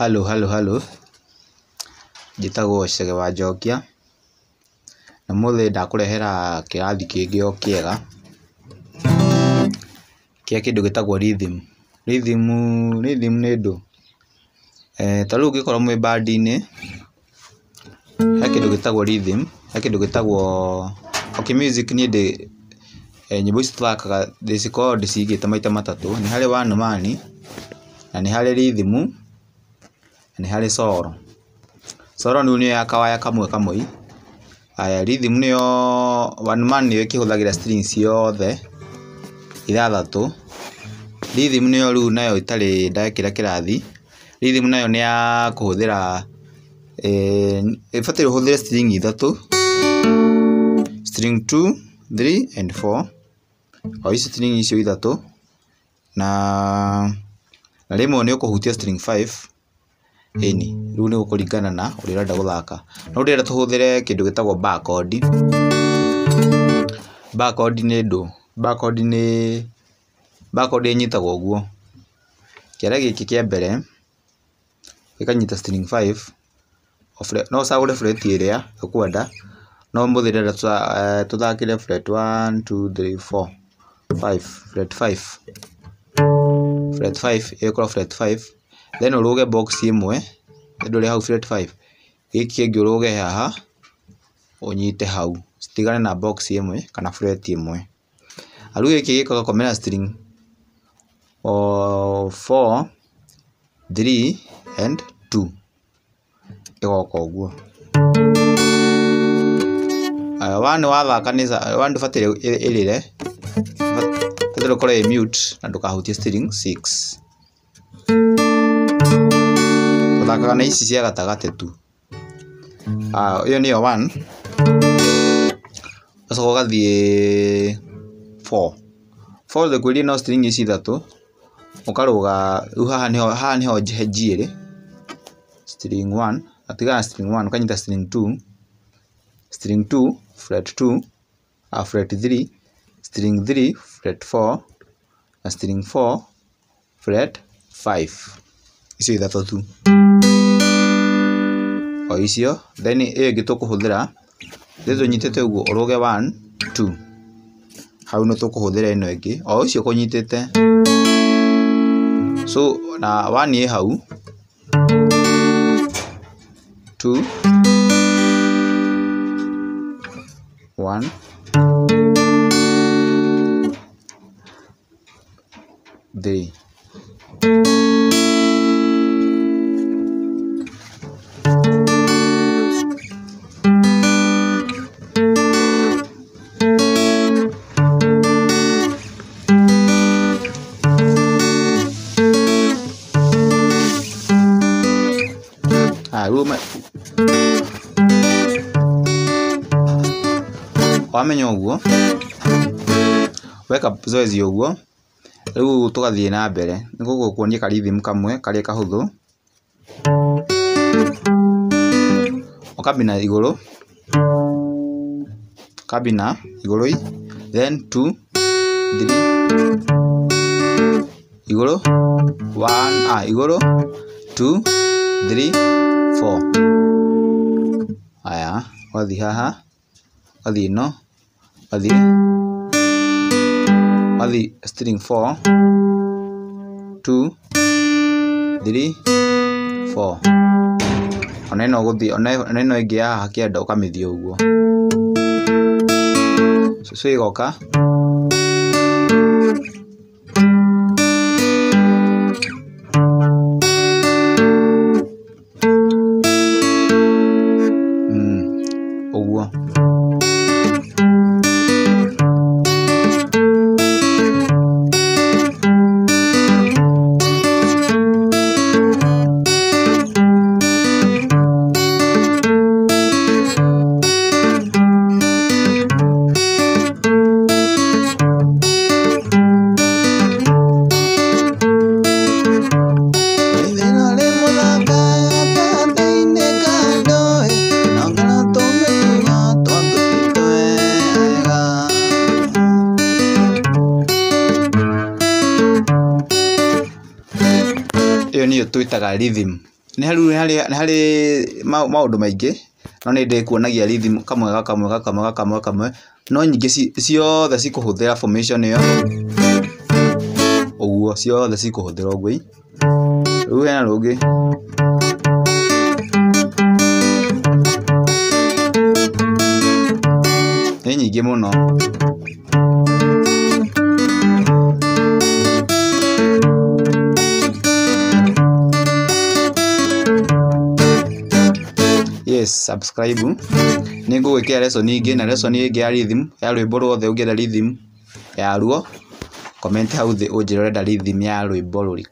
Halo. Njĩtagwo Chege wajokia. Na mũthĩ ndakũrehera kĩrathi kĩngĩ o kĩega kĩa kĩndũ gĩtagwo Rythm. Rythm nĩ ndũ. Ta rĩu ũngĩkorwo mwĩ bandi-inĩ, he kĩndũ gĩtagwo Rythm, he kĩndũ gĩtagwo music niĩ ndĩ nyĩmbo ici tũthakaga ndĩcikoragwo ndĩcigĩte maita matatũ. Nĩ harĩ one man, na nĩ harĩ Rythm, na nĩ harĩ solo. Solo nĩyo ya kawaya kamwe. Rythm nĩyo one man nĩyo ĩkĩhũthagĩra strings ciothe ithathatũ. Rythm nĩyo rĩu nayo itarĩ ndekĩra kĩrathi. Rythm nayo nĩ ya kũhũthĩra ĩbataire ũhũthĩre string ithatũ, string 2, 3 and 4. O ici string icio ithatũ na rĩmwe nĩ ũkũhutia string 5. Ĩni rĩu nĩ gũkũringana na ũrĩa ũrenda gũthaka. No ndĩrenda tũhũthĩre kĩndũ gĩtagwo barcode. Barcode nĩ ndũ. Barcode ĩnyitagwo ũguo. Kĩara gĩkĩ kĩa mbere gĩkanyita string 5. No ũcagũre fret ĩrĩa ũkwenda. No mũthĩ ndĩrenda tũthakĩre fret 1, 2, 3, 4, 5. Fret 5. Fret 5 ĩkorwo fret 5. Then ũrũge box ĩmwe ndũrĩ hau fret 5. Gĩkĩ kĩngĩ ũrũge haha ũnyite hau. Citigane na box ĩmwe kana fret ĩmwe. Rĩu gĩkĩ gĩgakomera string 4, 3 and 2. Ĩgoka ũguo. One wathaka one ndũbataire ĩrĩre. Ũbataire ũkorwo ĩ mute na ndũkahutie string 6. Tũthakaga na ici cia gatagatĩ tu. Ĩyo nĩyo 1. Ũcoka ũgathiĩ 4. 4 thĩkũirie no string ici ithatũ. Ũkarũga rĩu haha nĩho G ĩrĩ. String 1, atigana string 1 ũkanyita string 2. String 2 fret 2, fret 3, string 3 fret 4 na string 4 fret 5. Icio ithatũ tu. O icio then ĩyo ĩngĩ tũkũhũthĩra rĩu ũnyitĩte ũguo ũrũge 1, 2. Hau nĩ tũkũhũthĩra ĩno ĩngĩ o icio kũnyitĩte. So na 1 ĩ hau, 2, 1, 3. Wamenya ũguo weka zoezi ũguo rĩu tũgathiĩ na mbere. Nĩ gũkuonia ka Rythm kamwe karĩa kahũthũ. Ũkambina igũrũ, then 2, 3 igũrũ, 1 igũrũ, 2, 3, 4. Haya, wathiĩ haha, wathiĩ ĩno, wathiĩ string 4, 2, 3, 4. Ona ĩno gũthiĩ, ona ĩno ĩngĩ haha kĩanda ũkamĩthiĩ ũguo. So ĩgoka. Ũguo. Ĩyo nĩyo twĩtaga Rythm. nĩ harĩ maũndũ maingĩ no nĩ ndĩkuonagia rhythm kamwe no nyingĩ ciothe cikũhũthĩra formation ĩyo ũguo ciothe cikũhũthĩra ũguo. Rĩu hena rũngĩ nĩ nyingĩ mũno. Yes, subscribe. Nĩ ngũgwĩkĩra lesson ingĩ na lesson ingĩ ya rhythm ya rwĩmbo ruothe ũngĩenda rhythm ya ruo comment hau thĩ ũnjĩre ũrenda rhythm ya rwĩmbo rũrĩkũ.